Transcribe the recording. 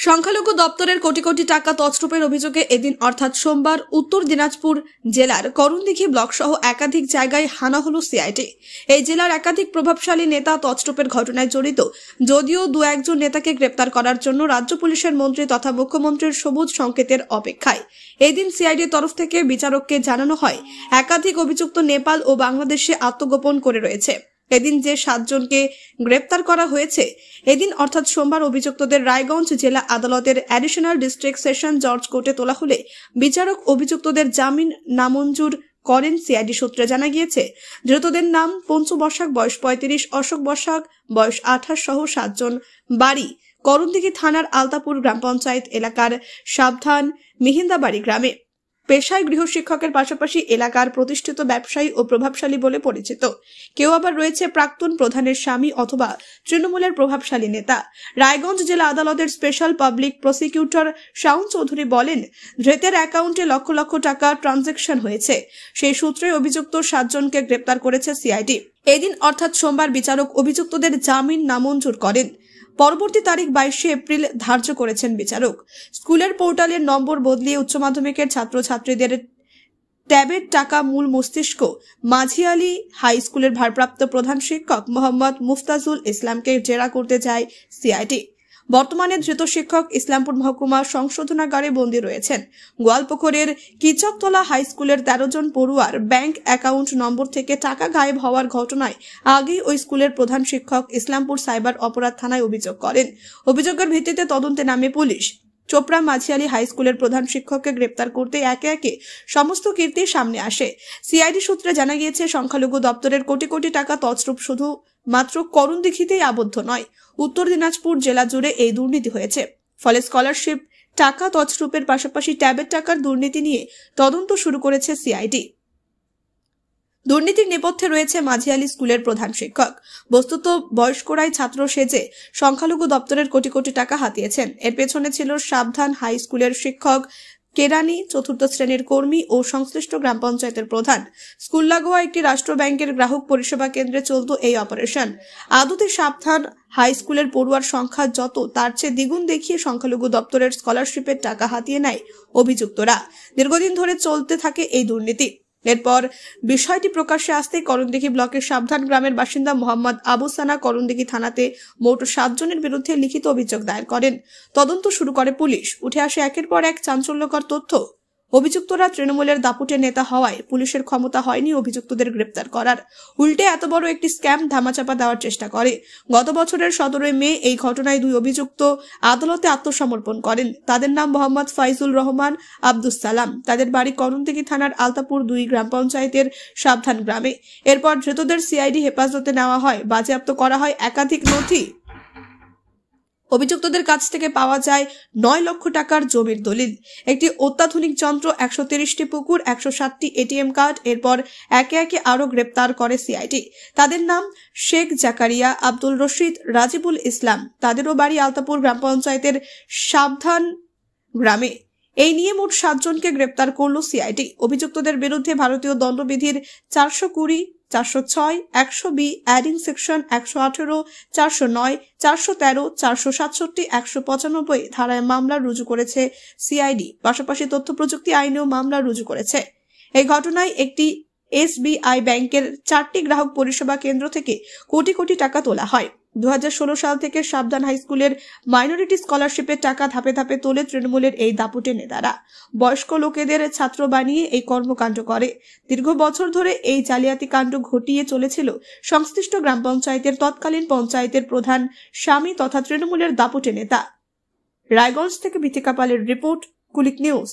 সংখ্যালঘু দপ্তরের কোটি কোটি টাকা তছরূপের অভিযোগে এদিন অর্থাৎ সোমবার উত্তর দিনাজপুর জেলার করণদিঘি ব্লক সহ একাধিক জায়গায় হানা হলো সিআইডি। এই জেলার একাধিক প্রভাবশালী নেতা তছরূপের ঘটনায় জড়িত, যদিও দু একজন নেতাকে গ্রেপ্তার করার জন্য রাজ্য পুলিশের মন্ত্রী তথা মুখ্যমন্ত্রীর সবুজ সংকেতের অপেক্ষায়। এদিন সিআইডির তরফ থেকে বিচারককে জানানো হয় একাধিক অভিযুক্ত নেপাল ও বাংলাদেশে আত্মগোপন করে রয়েছে। এদিন যে 7 জনকে গ্রেপ্তার করা হয়েছে, এদিন অর্থাৎ সোমবার অভিযুক্তদের রায়গঞ্জ জেলা আদালতের অ্যাডিশনাল ডিস্ট্রিক্ট সেশন জজ কোর্টে তোলা হলে বিচারক অভিযুক্তদের জামিন নামঞ্জুর করেন। সিআইডি সূত্রে জানা গিয়েছে, ধৃতদের নাম পঞ্চু বসাক বয়স 35, অশোক বসাক বয়স 28 সহ 7 জন, বাড়ি করণদিঘি থানার আলতাপুর গ্রাম পঞ্চায়েত এলাকার সাবধান মিহিন্দাবাড়ি গ্রামে। পেশায় গৃহশিক্ষকের পাশাপাশি এলাকার প্রতিষ্ঠিত ব্যবসায়ী ও প্রভাবশালী বলে পরিচিত। কেউ আবার রয়েছে প্রাক্তন প্রধানের স্বামী অথবা তৃণমূলের প্রভাবশালী নেতা। রায়গঞ্জ জেলা আদালতের special public prosecutor Shaon Chowdhury বলেন, ধৃতের অ্যাকাউন্টে লক্ষ লক্ষ টাকা ট্রানজাকশন হয়েছে। সেই সূত্রে অভিযুক্ত 7 জনকে গ্রেপ্তার করেছে সিআইডি। এদিন অর্থাৎ সোমবার বিচারক অভিযুক্তদের জামিন নামঞ্জুর করেন। পরবর্তী তারিখ 22 এপ্রিল ধার্য করেছেন বিচারক। স্কুলের পোর্টালের নম্বর বদলিয়ে উচ্চ মাধ্যমিকের ছাত্রছাত্রীদের ট্যাবের টাকা মূল মস্তিষ্ক মাঝিয়ালি হাই স্কুলের ভারপ্রাপ্ত প্রধান শিক্ষক মোহাম্মদ মুফতাজুল ইসলামকে জেরা করতে যায় সিআইডি। বর্তমানে ধৃত শিক্ষক ইসলামপুর মহকুমা সংশোধনাগারে বন্দী রয়েছেন। গোয়ালপুকুরের কিচকতলা হাই স্কুলের 13 জন পড়ুয়ার ব্যাংক অ্যাকাউন্ট নম্বর থেকে টাকা গায়েব হওয়ার ঘটনায় আগেই ওই স্কুলের প্রধান শিক্ষক ইসলামপুর সাইবার অপরাধ থানায় অভিযোগ করেন। অভিযোগের ভিত্তিতে তদন্তে নামে পুলিশ। চোপড়া মাঝিয়ালি হাই স্কুলের প্রধান শিক্ষককে গ্রেপ্তার করতে একে একে সমস্ত কীর্তি সামনে আসে। সিআইডি সূত্রে জানা গিয়েছে, সংখ্যালঘু দপ্তরের কোটি কোটি টাকা তছরূপ শুধু মাত্র করণদিঘিতেই আবদ্ধ নয়, উত্তর দিনাজপুর জেলা জুড়ে এই দুর্নীতি হয়েছে। ফলে স্কলারশিপ টাকা তছরূপের পাশাপাশি ট্যাবের টাকার দুর্নীতি নিয়ে তদন্ত শুরু করেছে সিআইডি। দুর্নীতির নেপথ্যে রয়েছে মাঝিয়ালি স্কুলের প্রধান শিক্ষক। বস্তুত বয়স্করাই ছাত্র সেজে সংখ্যালঘু দপ্তরের কোটি কোটি টাকা হাতিয়েছেন। এর পেছনে ছিল সাবধান হাই স্কুলের শিক্ষক কেরানি, 4th শ্রেণীর কর্মী ও সংশ্লিষ্ট গ্রাম পঞ্চায়েতের প্রধান। স্কুল লাগোয়া একটি রাষ্ট্র ব্যাংকের গ্রাহক পরিষেবা কেন্দ্রে চলত এই অপারেশন। আদতে সাবধান হাই স্কুলের পড়ুয়ার সংখ্যা যত, তার চেয়ে দ্বিগুণ দেখিয়ে সংখ্যালঘু দপ্তরের স্কলারশিপের টাকা হাতিয়ে নেয় অভিযুক্তরা। দীর্ঘদিন ধরে চলতে থাকে এই দুর্নীতি। এরপর বিষয়টি প্রকাশ্যে আসতেই করণদিঘি ব্লকের সাবধান গ্রামের বাসিন্দা মোহাম্মদ আবু সানা করণদিঘি থানাতে মোট 7 জনের বিরুদ্ধে লিখিত অভিযোগ দায়ের করেন। তদন্ত শুরু করে পুলিশ। উঠে আসে একের পর এক চাঞ্চল্যকর তথ্য। অভিযুক্তরা তৃণমূলের দাপুটে নেতা হওয়ায় পুলিশের ক্ষমতা হয়নি অভিযুক্তদের গ্রেপ্তার করার। উল্টে এত বড় একটি স্ক্যাম ধামাচাপা দেওয়ার চেষ্টা করে। গত বছরের 17 মে এই ঘটনায় 2 অভিযুক্ত আদালতে আত্মসমর্পণ করেন। তাদের নাম মোহাম্মদ ফাইজুল রহমান, আব্দুস সালাম। তাদের বাড়ি করণদিঘি থানার আলতাপুর 2 গ্রাম পঞ্চায়েতের সাবধান গ্রামে। এরপর ধৃতদের সিআইডি হেফাজতে নেওয়া হয়। বাজেয়াপ্ত করা হয় একাধিক নথি। অভিযুক্তদের কাছ থেকে পাওয়া যায় 9 লক্ষ টাকার জমির দলিল, একটি অত্যাধুনিক যন্ত্র, 130টি পুকুর, 160টি এটিএম কার্ড। এরপর একে একে আরো গ্রেপ্তার করে সিআইডি। তাদের নাম শেখ জাকারিয়া, আব্দুল রশিদ, রাজিবুল ইসলাম। তাদেরও বাড়ি আলতাপুর গ্রাম পঞ্চায়েতের সাবধান গ্রামে। এই নিয়ে মোট 7 জনকে গ্রেপ্তার করল সিআইডি। অভিযুক্তদের বিরুদ্ধে ভারতীয় দণ্ডবিধির 420, 406, 100B, অ্যাডিং সেকশন 118, 409, 413, 467, 195 ধারায় মামলা রুজু করেছে সিআইডি। পাশাপাশি তথ্য প্রযুক্তি আইনেও মামলা রুজু করেছে। এই ঘটনায় একটি SBI ব্যাংকের 4টি গ্রাহক পরিষেবা কেন্দ্র থেকে কোটি কোটি টাকা তোলা হয়। 2016 সাল থেকে সাবধান হাই স্কুলের মাইনরিটি স্কলারশিপের টাকা ধাপে ধাপে তোলে তৃণমূলের এই দাপুটে নেতারা। বয়স্ক লোকেদের ছাত্র বানিয়ে এই কর্মকাণ্ড করে। দীর্ঘ বছর ধরে এই জালিয়াতি কাণ্ড ঘটিয়ে চলেছিল সংশ্লিষ্ট গ্রাম পঞ্চায়েতের তৎকালীন পঞ্চায়েতের প্রধান স্বামী তথা তৃণমূলের দাপুটে নেতা। রায়গঞ্জ থেকে বিথিকা পালের রিপোর্ট, কুলিক নিউজ।